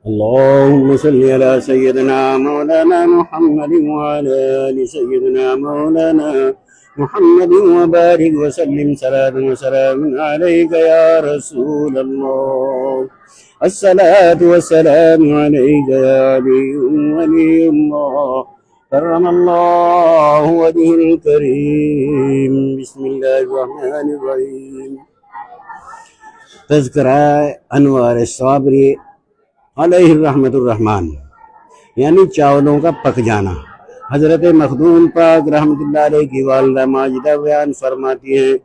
اللهم صل على سيدنا مولانا محمد وعلى آل سيدنا مولانا محمد وبارك وسلم صلاة وسلام عليك يا رسول الله. الصلاة والسلام عليك يا علي ولي الله کرم اللہ وجہ الکریم. بسم اللہ الرحمن الرحیم. تذکرہ انوار صابری علیہ الرحمت الرحمن، یعنی چاولوں کا پک جانا. حضرت مخدوم پاک رحمت اللہ علیہ کی والدہ ماجدہ بیان فرماتی ہیں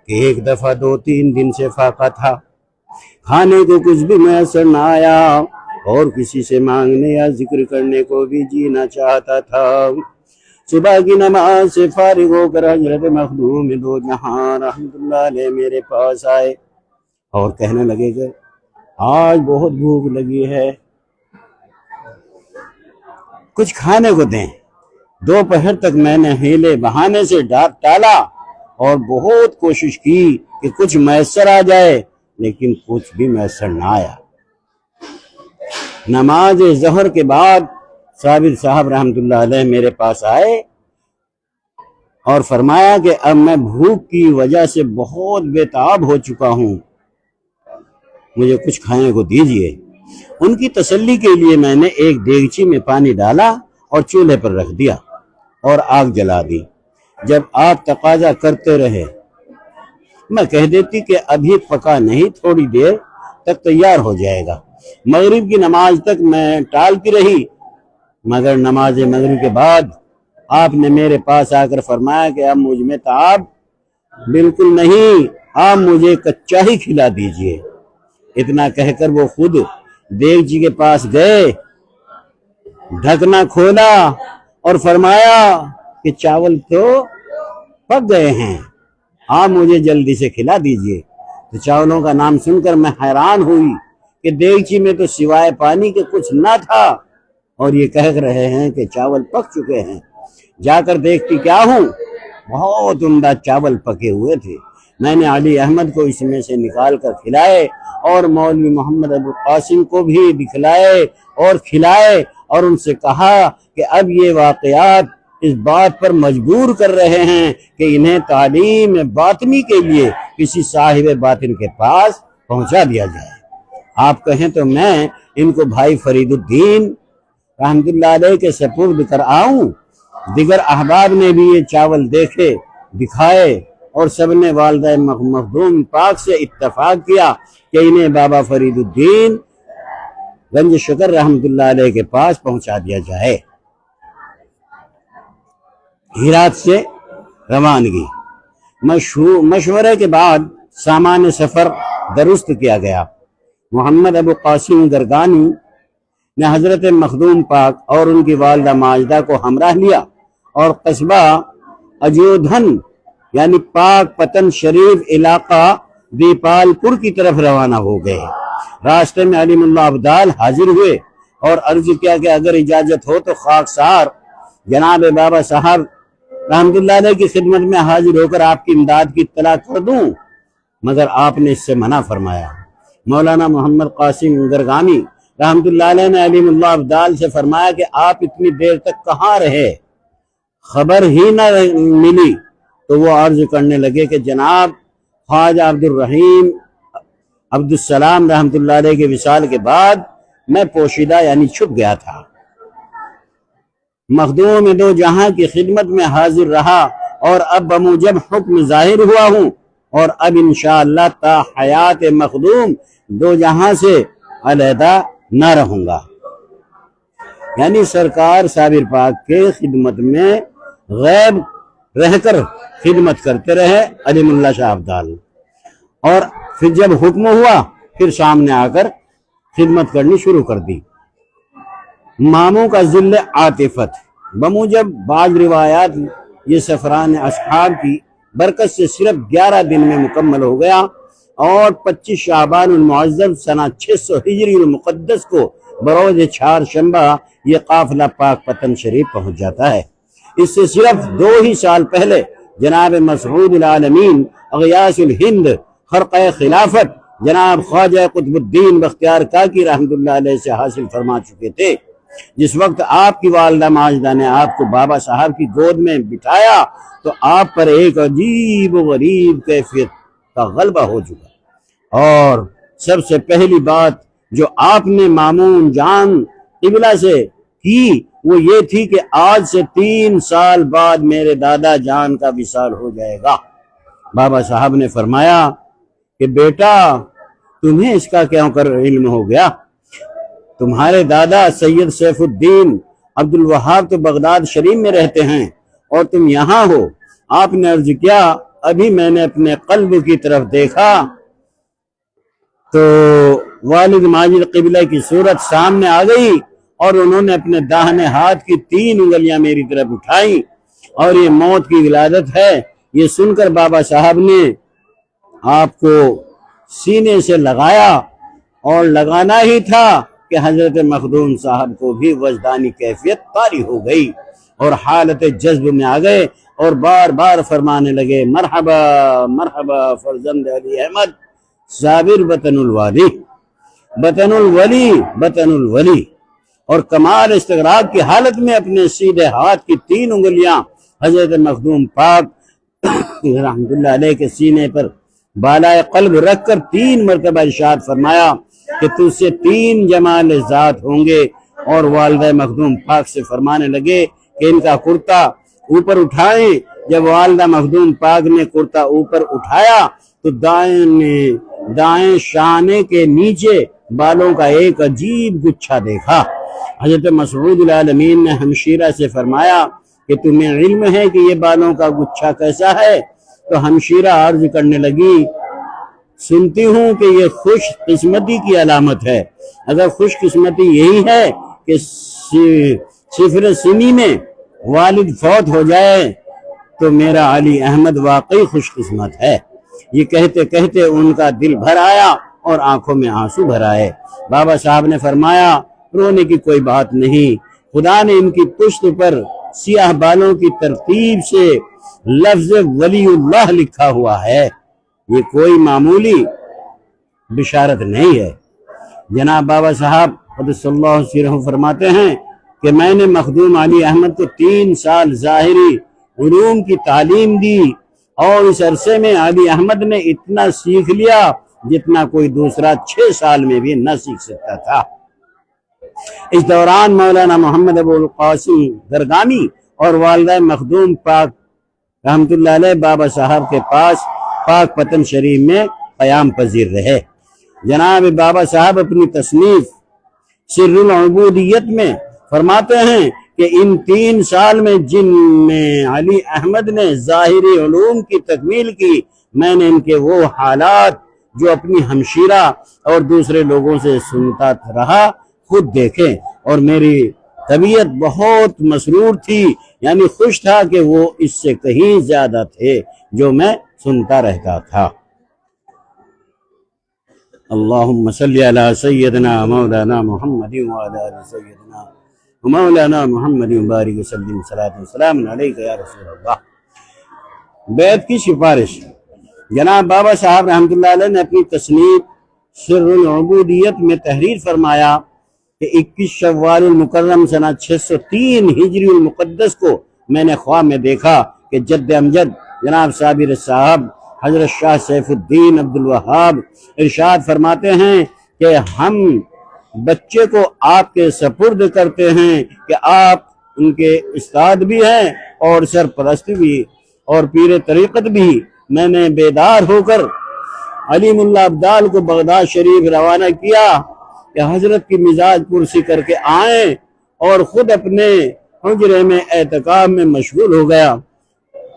کہ ایک دفعہ 2-3 دن سے فاقہ تھا، کھانے کو کچھ بھی میسر نہ آیا اور کسی سے مانگنے یا ذکر کرنے کو بھی جی نہ چاہتا تھا. صبح کی نماز سے فارغ ہو کر حضرت مخدوم دو جہاں رحمت اللہ علیہ میرے پاس آئے اور کہنے لگے کہ آج بہت بھوک لگی ہے، کچھ کھانے کو دیں. دوپہر تک میں نے ہیلے بہانے سے ٹالا اور بہت کوشش کی کہ کچھ میسر آ جائے، لیکن کچھ بھی میسر نہ آیا. نماز ظہر کے بعد صابر صاحب رحمت اللہ علیہ میرے پاس آئے اور فرمایا کہ اب میں بھوک کی وجہ سے بہت بے تاب ہو چکا ہوں، مجھے کچھ کھانے کو دیجئے. ان کی تسلی کے لیے میں نے ایک دیگچی میں پانی ڈالا اور چولہے پر رکھ دیا اور آگ جلا دی. جب آپ تقاضا کرتے رہے میں کہہ دیتی کہ ابھی پکا نہیں، تھوڑی دیر تک تیار ہو جائے گا. مغرب کی نماز تک میں ٹالتی رہی، مگر نماز مغرب کے بعد آپ نے میرے پاس آ کر فرمایا کہ اب مجھ میں تاب بالکل نہیں، آپ مجھے کچا ہی کھلا دیجئے. اتنا کہہ کر وہ خود دیگچی کے پاس گئے، ڈھکنا کھولا اور فرمایا کہ چاول تو پک گئے ہیں، آپ مجھے جلدی سے کھلا دیجئے. تو چاولوں کا نام سن کر میں حیران ہوئی کہ دیگچی میں تو سوائے پانی کے کچھ نہ تھا اور یہ کہہ رہے ہیں کہ چاول پک چکے ہیں. جا کر دیکھتی کیا ہوں، بہت عمدہ چاول پکے ہوئے تھے. میں نے علی احمد کو اس میں سے نکال کر کھلائے اور مولوی محمد ابو قاسم کو بھی دکھلائے اور کھلائے اور ان سے کہا کہ اب یہ واقعات اس بات پر مجبور کر رہے ہیں کہ انہیں تعلیم باطنی کے لیے کسی صاحب باطن کے پاس پہنچا دیا جائے. آپ کہیں تو میں ان کو بھائی فرید الدین رحمت اللہ علیہ کے سپرد کر آؤں. دیگر احباب نے بھی یہ چاول دیکھے دکھائے اور سب نے والدہ مخدوم پاک سے اتفاق کیا کہ انہیں بابا فرید الدین گنج شکر رحمت اللہ علیہ کے پاس پہنچا دیا جائے. ہرات سے روانگی. مشورے کے بعد سامان سفر درست کیا گیا. محمد ابو قاسم گرگانی نے حضرت مخدوم پاک اور ان کی والدہ ماجدہ کو ہمراہ لیا اور قصبہ اجودھن یعنی پاک پتن شریف علاقہ دیپال پور کی طرف روانہ ہو گئے. راستے میں علیم اللہ ابدال حاضر ہوئے اور عرض کیا کہ اگر اجازت ہو تو خاکسار جناب بابا صاحب رحمت اللہ علیہ کی خدمت میں حاضر ہو کر آپ کی امداد کی اطلاع کر دوں، مگر آپ نے اس سے منع فرمایا. مولانا محمد قاسم گرگانی رحمت اللہ علیہ نے علیم اللہ ابدال سے فرمایا کہ آپ اتنی دیر تک کہاں رہے، خبر ہی نہ ملی. تو وہ عرض کرنے لگے کہ جناب خواجہ عبد الرحیم عبد السلام رحمت اللہ علیہ کے وصال کے بعد میں پوشیدہ یعنی چھپ گیا تھا، مخدوم دو جہاں کی خدمت میں حاضر رہا اور اب بموجب حکم ظاہر ہوا ہوں اور اب انشاءاللہ تا حیات مخدوم دو جہاں سے علیحدہ نہ رہوں گا. یعنی سرکار صابر پاک کے خدمت میں غیب رہ کر خدمت کرتے رہے علیم اللہ شاہ ابدال، اور پھر جب حکم ہوا پھر سامنے آ کر خدمت کرنی شروع کر دی. ماموں کا ذل عاطفت. بموجب بعض روایات یہ سفران اصحاب کی برکت سے صرف 11 دن میں مکمل ہو گیا اور 25 شعبان المعظم سنہ 600 ہجری المقدس کو بروز چہار شنبہ یہ قافلہ پاک پتن شریف پہنچ جاتا ہے. اس سے صرف 2 ہی سال پہلے جناب مسعود العالمین اغیاث الہند خرقہ خلافت جناب خواجہ قطب الدین بختیار کاکی رحمۃ اللہ علیہ سے حاصل فرما چکے تھے۔ جس وقت آپ کی والدہ ماجدہ نے آپ کو بابا صاحب کی گود میں بٹھایا تو آپ پر ایک عجیب و غریب کیفیت کا غلبہ ہو چکا، اور سب سے پہلی بات جو آپ نے مامون جان قبلہ سے کی وہ یہ تھی کہ آج سے 3 سال بعد میرے دادا جان کا وصال ہو جائے گا۔ بابا صاحب نے فرمایا کہ بیٹا تمہیں اس کا کیوں کر علم ہو گیا؟ تمہارے دادا سید سیف الدین عبد الوہاب تو بغداد شریف میں رہتے ہیں اور تم یہاں ہو۔ آپ نے عرض کیا ابھی میں نے اپنے قلب کی طرف دیکھا تو والد ماجد قبلہ کی صورت سامنے آ گئی اور انہوں نے اپنے داہنے ہاتھ کی 3 انگلیاں میری طرف اٹھائیں اور یہ موت کی ولادت ہے۔ یہ سن کر بابا صاحب نے آپ کو سینے سے لگایا اور لگانا ہی تھا کہ حضرت مخدوم صاحب کو بھی وجدانی کیفیت طاری ہو گئی اور حالت جذب میں آ گئے اور بار بار فرمانے لگے مرحبا مرحبا فرزند علی احمد صابر بطن الوالی بطن الولی بطن الولی، اور کمال استغراق کی حالت میں اپنے سیدھے ہاتھ کی 3 انگلیاں حضرت مخدوم پاک رحمت اللہ علیہ کے سینے پر بالائے قلب رکھ کر 3 مرتبہ ارشاد فرمایا کہ تجھ سے 3 جمال ذات ہوں گے، اور والدہ مخدوم پاک سے فرمانے لگے کہ ان کا کرتا اوپر اٹھائیں۔ جب والدہ مخدوم پاک نے کرتا اوپر اٹھایا تو دائیں شانے کے نیچے بالوں کا ایک عجیب گچھا دیکھا۔ حضرت مسعود العالمین نے ہمشیرہ سے فرمایا کہ تمہیں علم ہے کہ یہ بالوں کا گچھا کیسا ہے؟ تو ہمشیرہ عرض کرنے لگی سنتی ہوں کہ یہ خوش قسمتی کی علامت ہے۔ اگر خوش قسمتی یہی ہے کہ 0 سنی میں والد فوت ہو جائے تو میرا علی احمد واقعی خوش قسمت ہے۔ یہ کہتے کہتے ان کا دل بھر آیا اور آنکھوں میں آنسو بھر آئے۔ بابا صاحب نے فرمایا رونے کی کوئی بات نہیں، خدا نے ان کی پشت پر سیاہ بالوں کی ترتیب سے لفظ ولی اللہ لکھا ہوا ہے، یہ کوئی معمولی بشارت نہیں ہے۔ جناب بابا صاحب قدس اللہ سرہ فرماتے ہیں کہ میں نے مخدوم علی احمد کو 3 سال ظاہری علوم کی تعلیم دی، اور اس عرصے میں علی احمد نے اتنا سیکھ لیا جتنا کوئی دوسرا 6 سال میں بھی نہ سیکھ سکتا تھا۔ اس دوران مولانا محمد ابو القاسم گرگامی اور والدہ مخدوم پاک رحمت اللہ علیہ بابا صاحب کے پاس پاک پتن شریف میں قیام پذیر رہے۔ جناب بابا صاحب اپنی تصنیف سر العبودیت میں فرماتے ہیں کہ ان 3 سال میں جن میں علی احمد نے ظاہری علوم کی تکمیل کی، میں نے ان کے وہ حالات جو اپنی ہمشیرہ اور دوسرے لوگوں سے سنتا رہا خود دیکھے، اور میری طبیعت بہت مسرور تھی، یعنی خوش تھا کہ وہ اس سے کہیں زیادہ تھے جو میں سنتا رہتا تھا۔ اللہم صلی علی سیدنا مولانا محمد وعلی آل سیدنا مولانا محمد مبارک وسلم صلاۃ وسلام علیک یا رسول اللہ۔ بیعت کی سفارش۔ جناب بابا صاحب رحمۃ اللہ علیہ نے اپنی تصنیف سر العبودیت میں تحریر فرمایا کہ 21 شوال المکرم سنہ 603 ہجری المقدس کو میں نے خواب میں دیکھا کہ جد امجد جناب صابر صاحب حضرت شاہ سیف الدین عبد الوہاب ارشاد فرماتے ہیں کہ ہم بچے کو آپ کے سپرد کرتے ہیں کہ آپ ان کے استاد بھی ہیں اور سرپرست بھی اور پیر طریقت بھی۔ میں نے بیدار ہو کر علیم اللہ ابدال کو بغداد شریف روانہ کیا کہ حضرت کی مزاج پرسی کر کے آئیں، اور خود اپنے حجرے میں اعتکاف میں مشغول ہو گیا۔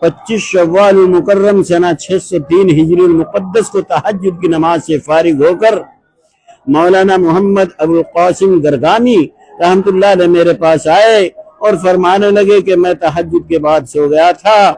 25 شوال المکرم سنہ 603 ہجری المقدس کو تہجد کی نماز سے فارغ ہو کر مولانا محمد ابو القاسم گرگامی رحمت اللہ علیہ میرے پاس آئے اور فرمانے لگے کہ میں تہجد کے بعد سو گیا تھا،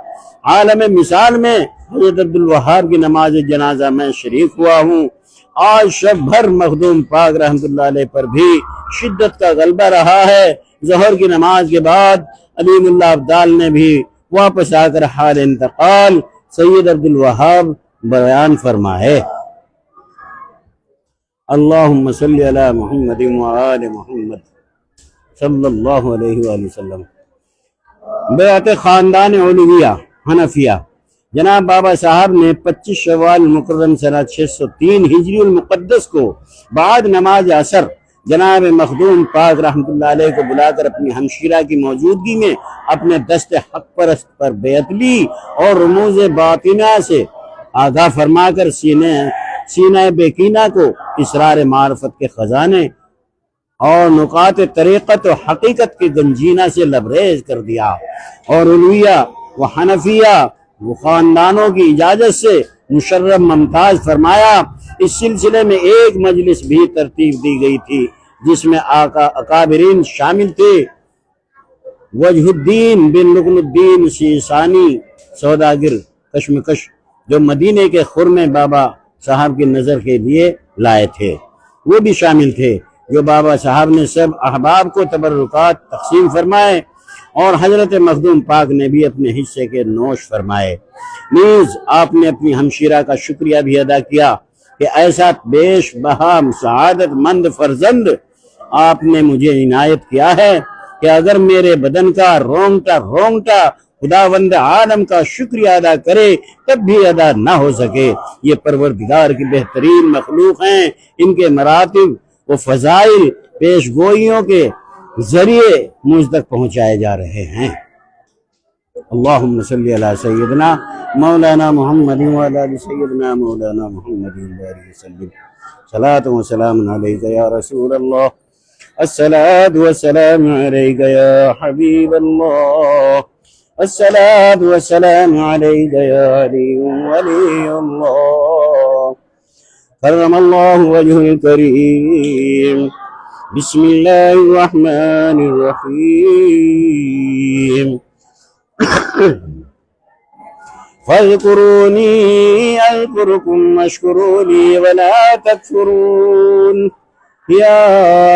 عالم مثال میں حضرت عبد الوہاب کی نماز جنازہ میں شریک ہوا ہوں۔ آج شب بھر مخدوم پاک رحمت اللہ علیہ پر بھی شدت کا غلبہ رہا ہے۔ ظہر کی نماز کے بعد علیم اللہ ابدال نے بھی واپس آ کر حال انتقال سید عبد الوہاب بیان فرمائے۔ اللہم صلی علی محمد وآل محمد صلی اللہ علیہ وآلہ وسلم۔ بیعت خاندان علویہ حنفیہ۔ جناب بابا صاحب نے 25 شوال مکرم سنہ 603 ہجری المقدس کو بعد نماز عصر جناب مخدوم پاک رحمۃ اللہ علیہ کو بلا کر اپنی ہمشیرہ کی موجودگی میں اپنے دست حق پرست پر بیعت لی اور رموز باطنہ سے آگاہ فرما کر سینہ بیکینہ کو اسرار معرفت کے خزانے اور نقاط طریقت و حقیقت کے گنجینہ سے لبریز کر دیا، اور علویہ و حنفیہ وہ خاندانوں کی اجازت سے مشرف ممتاز فرمایا۔ اس سلسلے میں ایک مجلس بھی ترتیب دی گئی تھی جس میں اکابرین شامل تھے، وجہ الدین بن رکن الدین سیسانی سوداگر کشمکش، جو مدینے کے خر میں بابا صاحب کی نظر کے لیے لائے تھے، وہ بھی شامل تھے، جو بابا صاحب نے سب احباب کو تبرکات تقسیم فرمائے، اور حضرت مخدوم پاک نے بھی اپنے حصے کے نوش فرمائے۔ نیز آپ نے اپنی ہمشیرہ کا شکریہ بھی ادا کیا کہ ایسا بیش بہا سعادت مند فرزند آپ نے مجھے عنایت کیا ہے کہ اگر میرے بدن کا رونگٹا خداوند عالم کا شکریہ ادا کرے تب بھی ادا نہ ہو سکے۔ یہ پروردگار کی بہترین مخلوق ہیں، ان کے مراتب و فضائل پیش گوئیوں کے ذریعے مجھ تک پہنچائے جا رہے ہیں۔ اللہم صلی علی سیدنا مولانا محمد وعلی آل سیدنا مولانا محمد وسلم۔ صلاۃ و سلام علیک یا رسول اللہ، الصلاۃ والسلام علیک یا حبیب اللہ، الصلاۃ والسلام علیک یا علی ولی اللہ، کرم اللہ وجہ الکریم۔ بسم اللہ الرحمن الرحیم۔ فاذکرونی اذکرکم واشکروا لی ولا تکفرون، یا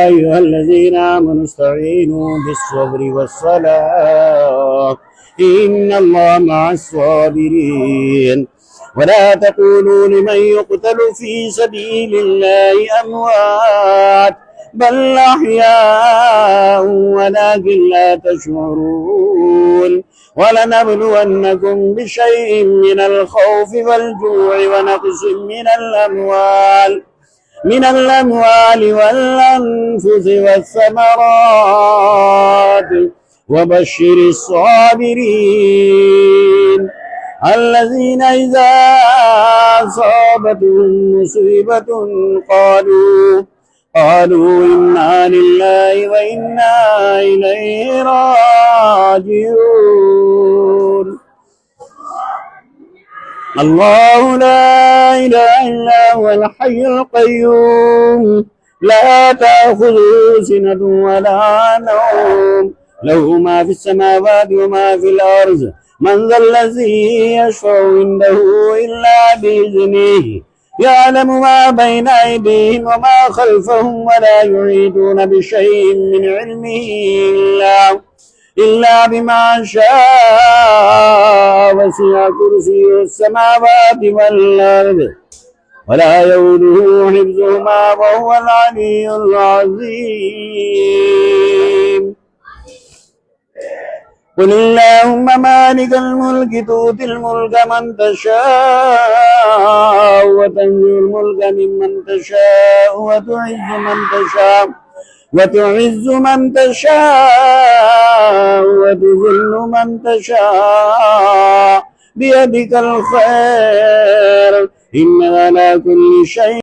ایھا الذین آمنوا استعینوا بالصبر والصلاۃ ان اللہ مع الصابرین، ولا تقولوا لمن يقتل في سبيل الله أموات بل أحياء ولكن لا تشعرون، ولنبلونكم بشيء من الخوف والجوع ونقص من الأموال والأنفس والثمرات وبشر الصابرين الذين إذا أصابتهم مصيبة قالوا إنا لله وإنا إليه راجعون۔ الله لا إله إلا هو الحي القيوم، لا تأخذه سنة ولا نوم، له ما في السماوات وما في الأرض، من ذا الذي يشفع عنده إلا بإذنه، يعلم ما بين أيديهم وما خلفهم، ولا يحيطون بشيء من علمه إلا بما شاء، وسع كرسيه السماوات والأرض ولا يؤوده حفظهما وهو العلي العظيم۔ قل اللهم مالك الملك تؤتي الملك من تشاء وتنزع الملك ممن تشاء وتعز من تشاء وتذل من تشاء بيدك الخير إنك على كل شيء